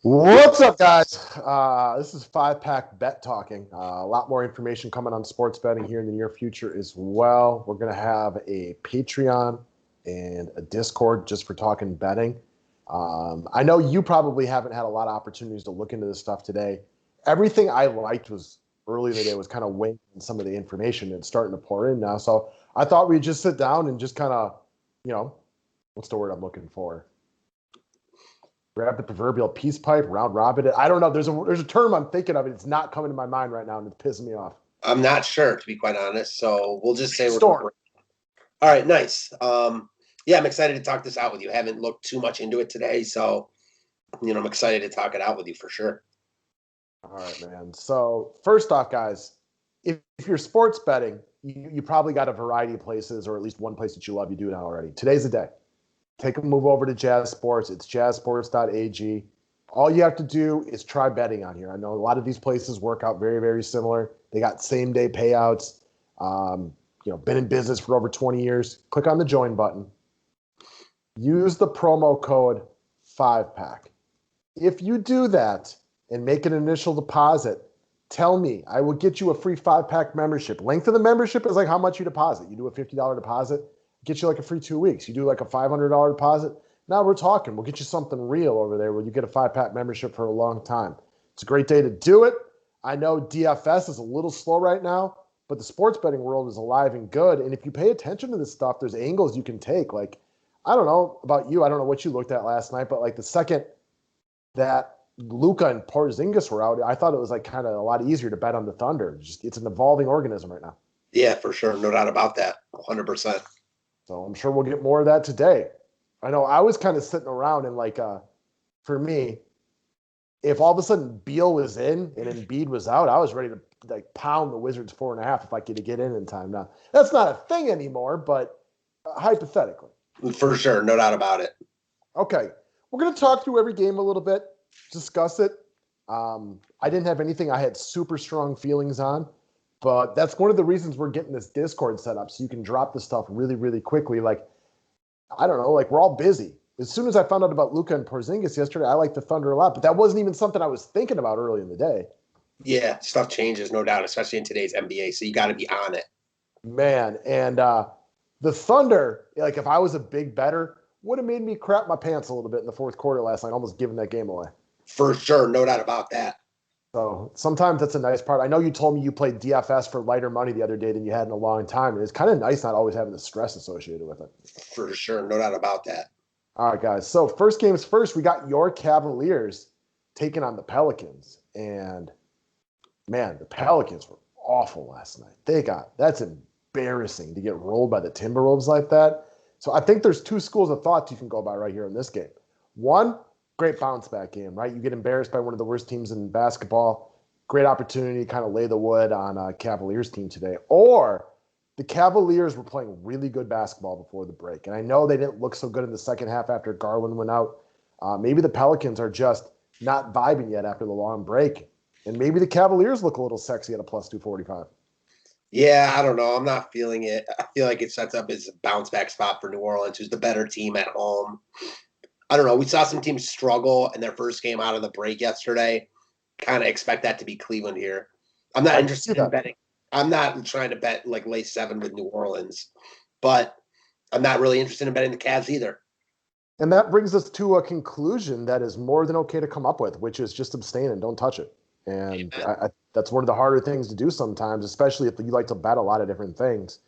What's up, guys? This is Five Pack Bet Talking. A lot more information coming on sports betting here in the near future as well. We're going to have a Patreon and a Discord just for talking betting. I know you probably haven't had a lot of opportunities to look into this stuff today. Everything I liked was early in the day was kind of waiting some of the information and starting to pour in now. So I thought we'd just sit down and just kind of, what's the word I'm looking for? Grab the proverbial peace pipe, round robin it. I don't know. There's a term I'm thinking of, and it's not coming to my mind right now, and it's pissing me off. I'm not sure, to be quite honest. So we'll just say Storm. All right, nice. Yeah, I'm excited to talk this out with you. I haven't looked too much into it today, so I'm excited to talk it out with you for sure. All right, man. So first off, guys, if you're sports betting, you probably got a variety of places, or at least one place that you love. You do it already. Today's the day. Take a move over to Jazz Sports. It's jazzsports.ag. All you have to do is try betting on here. I know a lot of these places work out very, very similar. They got same-day payouts. Been in business for over 20 years. Click on the join button. Use the promo code 5PACK. If you do that and make an initial deposit, tell me. I will get you a free 5-pack membership. Length of the membership is like how much you deposit. You do a $50 deposit, get you like a free 2 weeks. You do like a $500 deposit. Now we're talking. We'll get you something real over there where you get a 5-pack membership for a long time. It's a great day to do it. I know DFS is a little slow right now, but the sports betting world is alive and good. And if you pay attention to this stuff, there's angles you can take. Like, I don't know about you. I don't know what you looked at last night, but like the second that Luka and Porzingis were out, I thought it was like kind of a lot easier to bet on the Thunder. It's an evolving organism right now. Yeah, for sure. No doubt about that. 100%. So I'm sure we'll get more of that today. I know I was kind of sitting around and like, for me, if all of a sudden Beal was in and Embiid was out, I was ready to like pound the Wizards 4.5 if I could get in time. Now that's not a thing anymore, but hypothetically. For sure. No doubt about it. Okay. We're going to talk through every game a little bit, discuss it. I didn't have anything I had super strong feelings on, but that's one of the reasons we're getting this Discord set up so you can drop the stuff really, really quickly. Like, I don't know, like we're all busy. As soon as I found out about Luka and Porzingis yesterday, I liked the Thunder a lot, but that wasn't even something I was thinking about early in the day. Yeah, stuff changes, no doubt, especially in today's NBA, so you got to be on it. Man, and the Thunder, like if I was a big bettor, would have made me crap my pants a little bit in the fourth quarter last night, almost giving that game away. For sure, no doubt about that. So sometimes that's a nice part. I know you told me you played DFS for lighter money the other day than you had in a long time, and it's kind of nice not always having the stress associated with it. For sure, no doubt about that. All right, guys. So first games first, we got your Cavaliers taking on the Pelicans, and man, the Pelicans were awful last night. That's embarrassing to get rolled by the Timberwolves like that. So I think there's two schools of thought you can go by right here in this game. One, great bounce back game, right? You get embarrassed by one of the worst teams in basketball. Great opportunity to kind of lay the wood on a Cavaliers team today. Or the Cavaliers were playing really good basketball before the break. And I know they didn't look so good in the second half after Garland went out. Maybe the Pelicans are just not vibing yet after the long break. And maybe the Cavaliers look a little sexy at a plus 245. Yeah, I don't know. I'm not feeling it. I feel like it sets up as a bounce back spot for New Orleans, who's the better team at home. I don't know. We saw some teams struggle in their first game out of the break yesterday. Kind of expect that to be Cleveland here. I'm not interested in betting. I'm not trying to bet like lay 7 with New Orleans, but I'm not really interested in betting the Cavs either. And that brings us to a conclusion that is more than okay to come up with, which is just abstain and don't touch it. And that's one of the harder things to do sometimes, especially if you like to bet a lot of different things.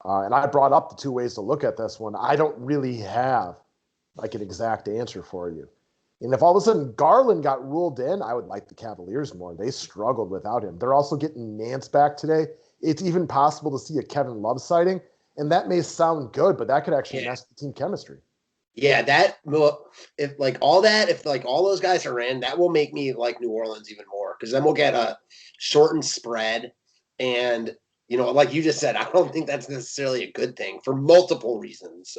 And I brought up the two ways to look at this one. I don't really have like an exact answer for you. And if all of a sudden Garland got ruled in, I would like the Cavaliers more. They struggled without him. They're also getting Nance back today. It's even possible to see a Kevin Love sighting. And that may sound good, but that could actually mess with team chemistry. Yeah, that will, if all those guys are in, that will make me like New Orleans even more, because then we'll get a shortened spread. And, like you just said, I don't think that's necessarily a good thing for multiple reasons.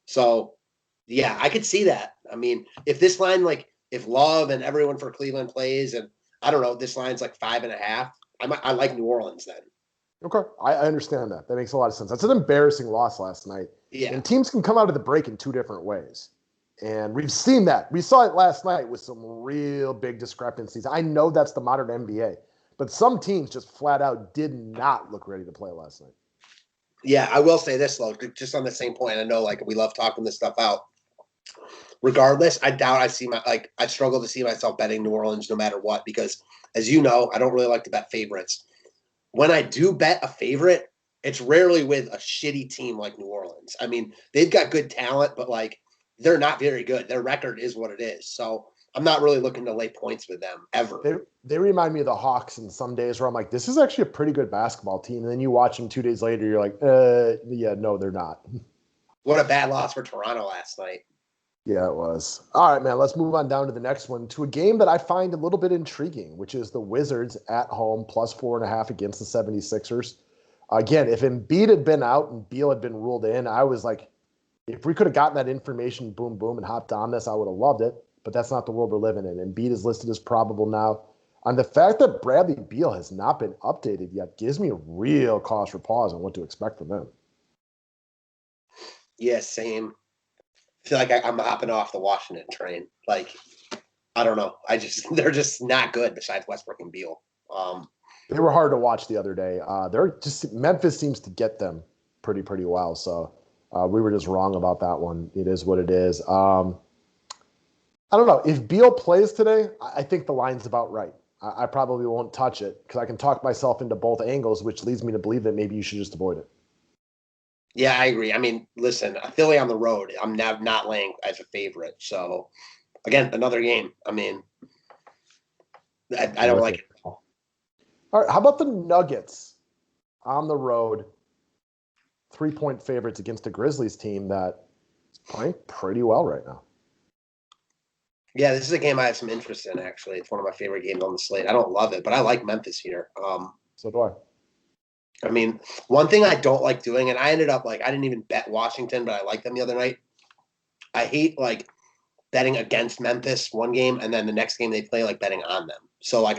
So, yeah, I could see that. I mean, if this line, like if Love and everyone for Cleveland plays, and I don't know, this line's like 5.5, I like New Orleans then. Okay, I understand that. That makes a lot of sense. That's an embarrassing loss last night. Yeah. And teams can come out of the break in two different ways. And we've seen that. We saw it last night with some real big discrepancies. I know that's the modern NBA, but some teams just flat out did not look ready to play last night. Yeah, I will say this, though, just on the same point. I know, like, we love talking this stuff out. Regardless, I doubt I struggle to see myself betting New Orleans no matter what, because as you know, I don't really like to bet favorites. When I do bet a favorite, it's rarely with a shitty team like New Orleans. I mean, they've got good talent, but like they're not very good. Their record is what it is. So I'm not really looking to lay points with them ever. They remind me of the Hawks in some days where I'm like, this is actually a pretty good basketball team. And then you watch them 2 days later, you're like, yeah, no, they're not. What a bad loss for Toronto last night. Yeah, it was. All right, man, let's move on down to the next one, to a game that I find a little bit intriguing, which is the Wizards at home plus 4.5 against the 76ers. Again, if Embiid had been out and Beal had been ruled in, I was like, if we could have gotten that information, boom, boom, and hopped on this, I would have loved it. But that's not the world we're living in. Embiid is listed as probable now. And the fact that Bradley Beal has not been updated yet gives me a real cause for pause on what to expect from him. Yeah, same. I feel like I'm hopping off the Washington train. Like, I don't know. They're just not good besides Westbrook and Beal. They were hard to watch the other day. Memphis seems to get them pretty well. So we were just wrong about that one. It is what it is. I don't know. If Beal plays today, I think the line's about right. I probably won't touch it because I can talk myself into both angles, which leads me to believe that maybe you should just avoid it. Yeah, I agree. I mean, listen, Philly on the road, I'm not laying as a favorite. So, again, another game. I mean, I don't like it. All right. How about the Nuggets on the road? 3-point favorites against a Grizzlies team that is playing pretty well right now. Yeah, this is a game I have some interest in, actually. It's one of my favorite games on the slate. I don't love it, but I like Memphis here. So do I. I mean, one thing I don't like doing, and I ended up I didn't even bet Washington, but I liked them the other night. I hate betting against Memphis one game and then the next game they play betting on them. So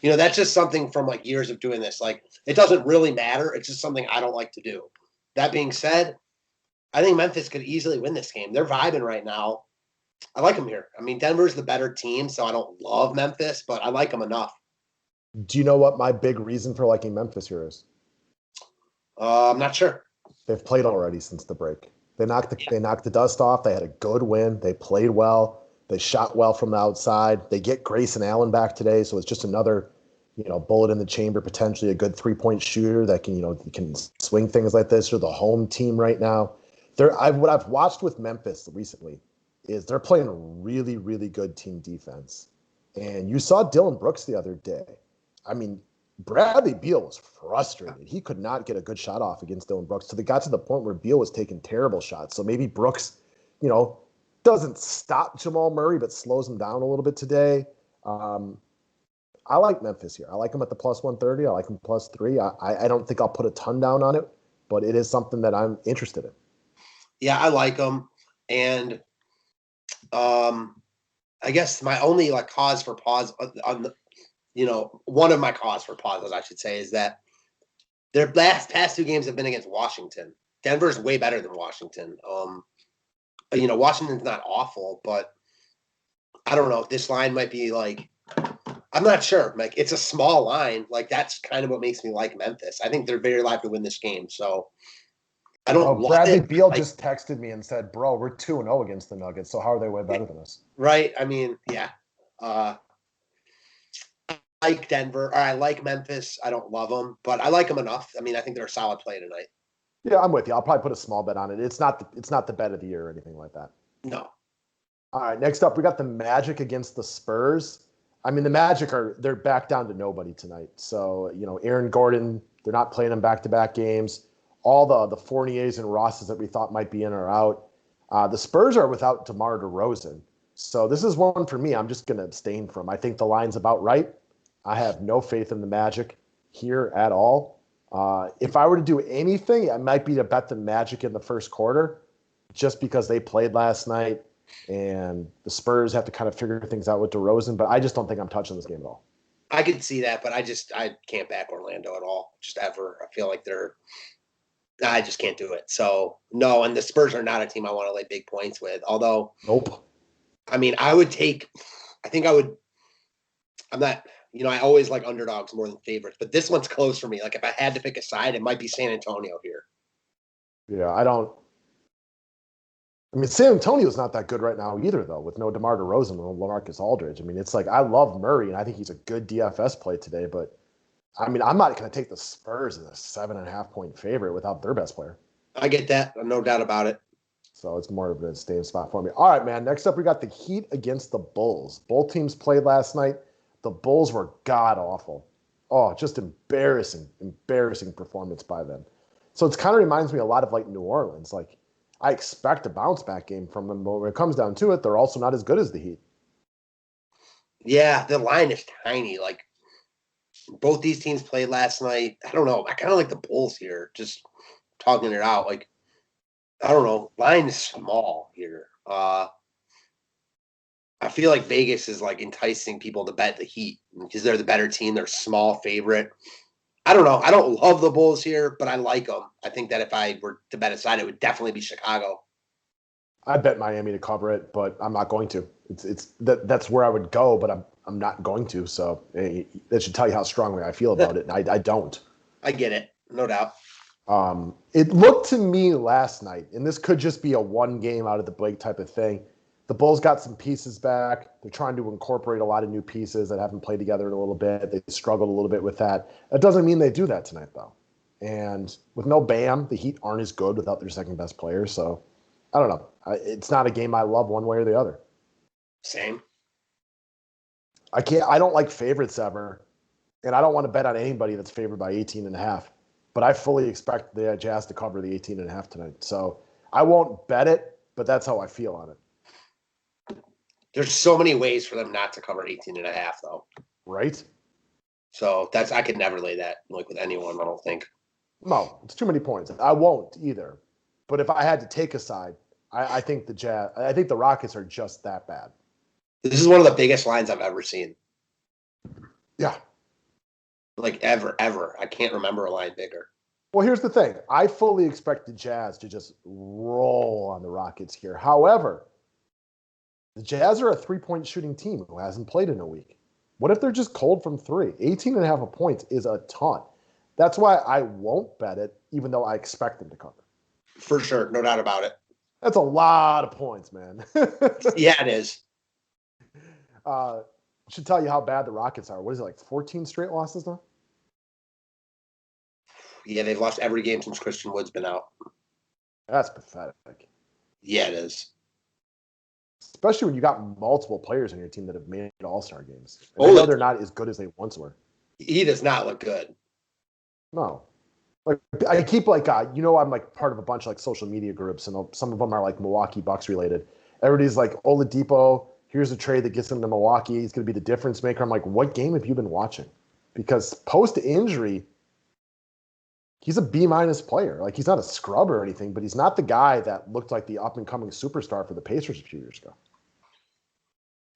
that's just something from years of doing this. It doesn't really matter. It's just something I don't like to do. That being said, I think Memphis could easily win this game. They're vibing right now. I like them here. I mean, Denver's the better team, so I don't love Memphis, but I like them enough. Do you know what my big reason for liking Memphis here is? I'm not sure. They've played already since the break. They knocked the dust off. They had a good win. They played well. They shot well from the outside. They get Grayson Allen back today, so it's just another, bullet in the chamber, potentially a good 3-point shooter that can swing things like this. They're the home team right now. What I've watched with Memphis recently is they're playing a really, really good team defense. And you saw Dylan Brooks the other day. I mean, Bradley Beal was frustrated. He could not get a good shot off against Dylan Brooks. So they got to the point where Beal was taking terrible shots. So maybe Brooks, doesn't stop Jamal Murray, but slows him down a little bit today. I like Memphis here. I like him at the plus 130. I like him plus 3. I don't think I'll put a ton down on it, but it is something that I'm interested in. Yeah, I like them. And I guess my only cause for pause on the, one of my cause for pauses, I should say, is that their past 2 games have been against Washington. Denver's way better than Washington. Washington's not awful, but I don't know. This line might be I'm not sure. It's a small line. That's kind of what makes me like Memphis. I think they're very likely to win this game. So I don't love Bradley it. Beal just texted me and said, bro, we're 2-0 against the Nuggets. So how are they way better than us? Right. I mean, yeah. I like Denver, or I like Memphis. I don't love them, but I like them enough. I mean, I think they're a solid play tonight. Yeah, I'm with you. I'll probably put a small bet on it. It's not the bet of the year or anything like that. No. All right, next up, we got the Magic against the Spurs. I mean, the Magic they're back down to nobody tonight. So, Aaron Gordon, they're not playing him back-to-back games. All the Fourniers and Rosses that we thought might be in are out. The Spurs are without DeMar DeRozan. So this is one for me I'm just going to abstain from. I think the line's about right. I have no faith in the Magic here at all. If I were to do anything, it might be to bet the Magic in the first quarter just because they played last night and the Spurs have to kind of figure things out with DeRozan. But I just don't think I'm touching this game at all. I could see that, but I can't back Orlando at all, just ever. I feel like they're I just can't do it. So no, and the Spurs are not a team I want to lay big points with. Although, Nope. I mean, I would take. I think I would. I'm not. I always like underdogs more than favorites, but this one's close for me. Like if I had to pick a side, it might be San Antonio here. Yeah, I don't. I mean, San Antonio's not that good right now either, though, with no DeMar DeRozan and LaMarcus Aldridge. I mean, it's like I love Murray, and I think he's a good DFS play today, but I mean, I'm not going to take the Spurs as a 7.5 point favorite without their best player. I get that, no doubt about it. So it's more of a staying spot for me. All right, man. Next up, we got the Heat against the Bulls. Both teams played last night. The Bulls were god awful. Oh, just embarrassing performance by them. So it kind of reminds me a lot of like New Orleans. Like I expect a bounce back game from them, but when it comes down to it, they're also not as good as the Heat. Yeah, the line is tiny. Like both these teams played last night. I don't know. I kind of like the Bulls here. Just talking it out. Like I don't know. Line is small here. I feel like Vegas is like enticing people to bet the Heat because they're the better team. They're a small favorite. I don't know. I don't love the Bulls here, but I like them. I think that if I were to bet a side, it would definitely be Chicago. I bet Miami to cover it, but I'm not going to. That's where I would go, but I'm not going to. So that should tell you how strongly I feel about it. And I don't. I get it, no doubt. It looked to me last night, and this could just be a one game out of the break type of thing. The Bulls got some pieces back. They're trying to incorporate a lot of new pieces that haven't played together in a little bit. They struggled a little bit with that. That doesn't mean they do that tonight, though. And with no Bam, the Heat aren't as good without their second best player. So I don't know. It's not a game I love one way or the other. Same. I don't like favorites ever, and I don't want to bet on anybody that's favored by 18.5. But I fully expect the Jazz to cover the 18.5 tonight. So I won't bet it, but that's how I feel on it. There's so many ways for them not to cover 18.5, though. Right? So I could never lay that like with anyone, I don't think. No, it's too many points. I won't either. But if I had to take a side, I think the Rockets are just that bad. This is one of the biggest lines I've ever seen. Yeah. Like ever. I can't remember a line bigger. Well, here's the thing. I fully expect the Jazz to just roll on the Rockets here. However, the Jazz are a 3-point shooting team who hasn't played in a week. What if they're just cold from 3? 18.5 points is a ton. That's why I won't bet it, even though I expect them to cover. For sure. No doubt about it. That's a lot of points, man. Yeah, it is. Should tell you how bad the Rockets are. What is it, like 14 straight losses now? Yeah, they've lost every game since Christian Wood's been out. That's pathetic. Yeah, it is. Especially when you got multiple players on your team that have made all-star games. I know they're not as good as they once were. He does not look good. No. Like I keep I'm like part of a bunch of like social media groups, and some of them are like Milwaukee Bucks related. Everybody's like, Oladipo, here's a trade that gets him to Milwaukee. He's going to be the difference maker. I'm like, what game have you been watching? Because post-injury, he's a B- player. Like he's not a scrub or anything, but he's not the guy that looked like the up-and-coming superstar for the Pacers a few years ago.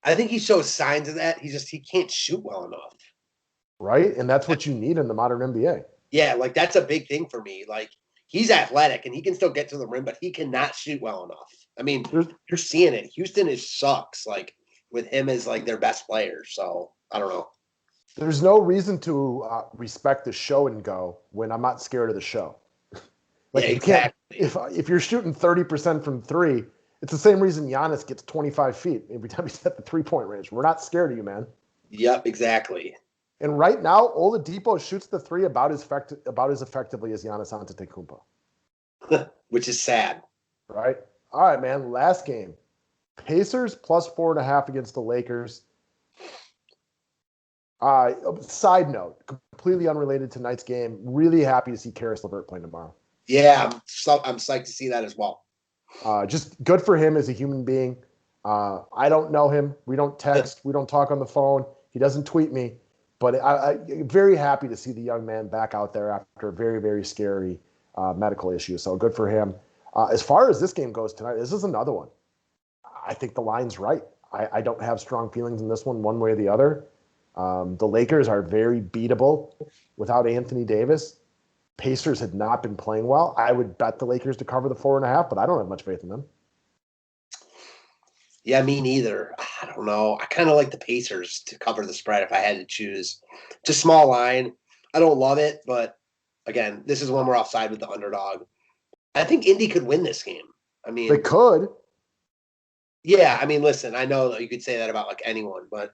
I think he shows signs of that. He can't shoot well enough. Right? And that's what you need in the modern NBA. Yeah, like that's a big thing for me. Like he's athletic and he can still get to the rim, but he cannot shoot well enough. I mean, you're seeing it. Houston sucks, like with him as like their best player. So I don't know. There's no reason to respect the show and go when I'm not scared of the show. Like yeah, you exactly. If you're shooting 30% from 3, it's the same reason Giannis gets 25 feet every time he's at the 3-point range. We're not scared of you, man. Yep, exactly. And right now, Oladipo shoots the 3 about as effectively as Giannis Antetokounmpo. Which is sad. Right? All right, man. Last game. Pacers plus 4.5 against the Lakers. Side note, completely unrelated to tonight's game. Really happy to see Karis LeVert playing tomorrow. Yeah, I'm psyched to see that as well. Just good for him as a human being. I don't know him. We don't text. We don't talk on the phone. He doesn't tweet me. But I'm very happy to see the young man back out there after a very, very scary medical issue. So good for him. As far as this game goes tonight, this is another one. I think the line's right. I don't have strong feelings in this one way or the other. The Lakers are very beatable without Anthony Davis. Pacers had not been playing well, I would bet the Lakers to cover the 4.5, but I don't have much faith in them. Yeah, me neither. I don't know. I kind of like the Pacers to cover the spread if I had to choose. It's a small line. I don't love it, but again, this is one we're offside with the underdog. I think Indy could win this game. I mean, They could. yeah, I mean, listen, I know that you could say that about like anyone, but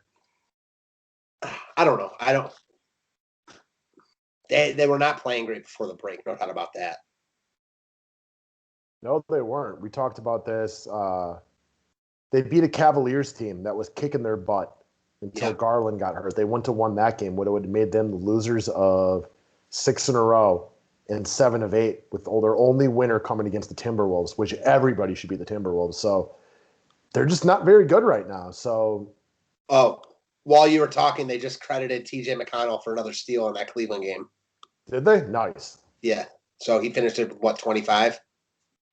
I don't know. I don't. They were not playing great before the break. No doubt about that. No, they weren't. We talked about this. They beat a Cavaliers team that was kicking their butt until Garland got hurt. They wouldn't have won that game. Would have made them the losers of 6 in a row and 7 of 8, with their only winner coming against the Timberwolves, which everybody should be the Timberwolves. So they're just not very good right now. So, while you were talking, they just credited T.J. McConnell for another steal in that Cleveland game. Did they? Nice. Yeah. So he finished at what, 25?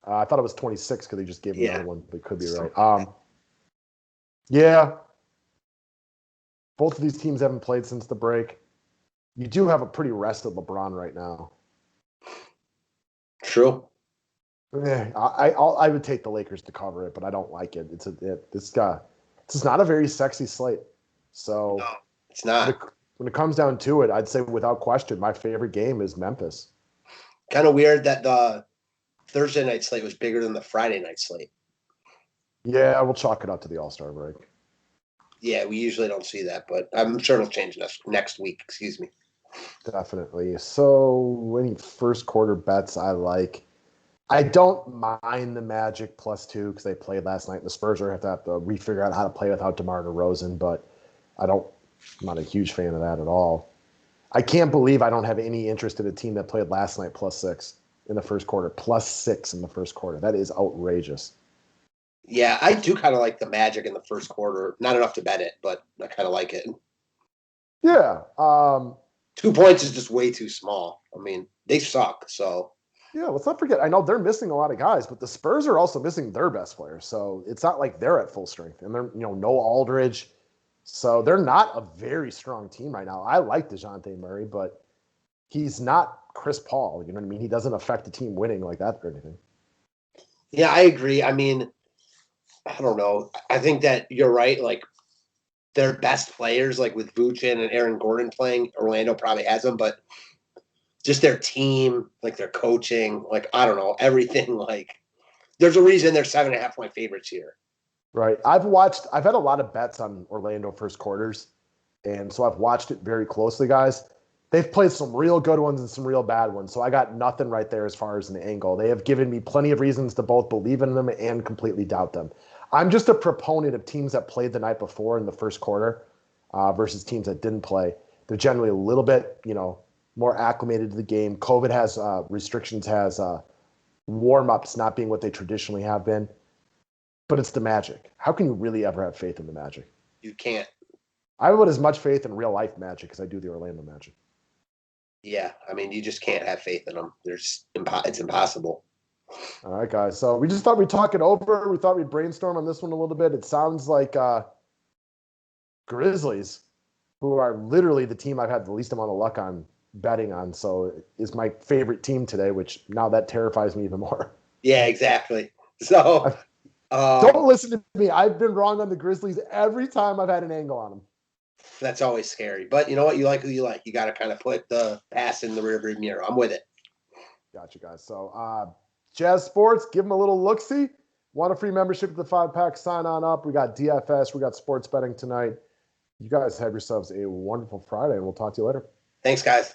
I thought it was 26 because they just gave him another one, but could be right. Yeah. Both of these teams haven't played since the break. You do have a pretty rested LeBron right now. True. Yeah, I would take the Lakers to cover it, but I don't like it. It's not a very sexy slate. So no, it's not. When it comes down to it, I'd say without question, my favorite game is Memphis. Kind of weird that the Thursday night slate was bigger than the Friday night slate. Yeah, we'll chalk it up to the All-Star break. Yeah, we usually don't see that, but I'm sure it'll change next week. Excuse me. Definitely. So any first quarter bets I like. I don't mind the Magic +2 because they played last night. The Spurs have to refigure out how to play without DeMar DeRozan, but I'm not a huge fan of that at all. I can't believe I don't have any interest in a team that played last night +6 in the first quarter. +6 in the first quarter. That is outrageous. Yeah, I do kind of like the Magic in the first quarter. Not enough to bet it, but I kind of like it. Yeah. 2 points is just way too small. I mean, they suck, so. Yeah, let's not forget. I know they're missing a lot of guys, but the Spurs are also missing their best players. So it's not like they're at full strength. And they're, no Aldridge. So they're not a very strong team right now. I like DeJounte Murray, but he's not Chris Paul. You know what I mean? He doesn't affect the team winning like that or anything. Yeah, I agree. I mean, I don't know. I think that you're right. Like, their best players, like with Vucevic and Aaron Gordon playing, Orlando probably has them, but just their team, like their coaching, like, I don't know, everything. Like, there's a reason they're 7.5-point favorites here. Right. I've had a lot of bets on Orlando first quarters, and so I've watched it very closely, guys. They've played some real good ones and some real bad ones, so I got nothing right there as far as an angle. They have given me plenty of reasons to both believe in them and completely doubt them. I'm just a proponent of teams that played the night before in the first quarter versus teams that didn't play. They're generally a little bit, more acclimated to the game. COVID has restrictions, has warm-ups not being what they traditionally have been. But it's the Magic. How can you really ever have faith in the Magic? You can't. I have about as much faith in real-life Magic as I do the Orlando Magic. Yeah, I mean, you just can't have faith in them. It's impossible. All right, guys. So we just thought we'd talk it over. We thought we'd brainstorm on this one a little bit. It sounds like Grizzlies, who are literally the team I've had the least amount of luck on betting on, so is my favorite team today, which now that terrifies me even more. Yeah, exactly. So don't listen to me. I've been wrong on the Grizzlies every time I've had an angle on them. That's always scary. But you know what? You like who you like. You got to kind of put the past in the rearview mirror. I'm with it. Gotcha, guys. So Jazz Sports, give them a little look-see. Want a free membership to the 5-pack? Sign on up. We got DFS. We got sports betting tonight. You guys have yourselves a wonderful Friday, and we'll talk to you later. Thanks, guys.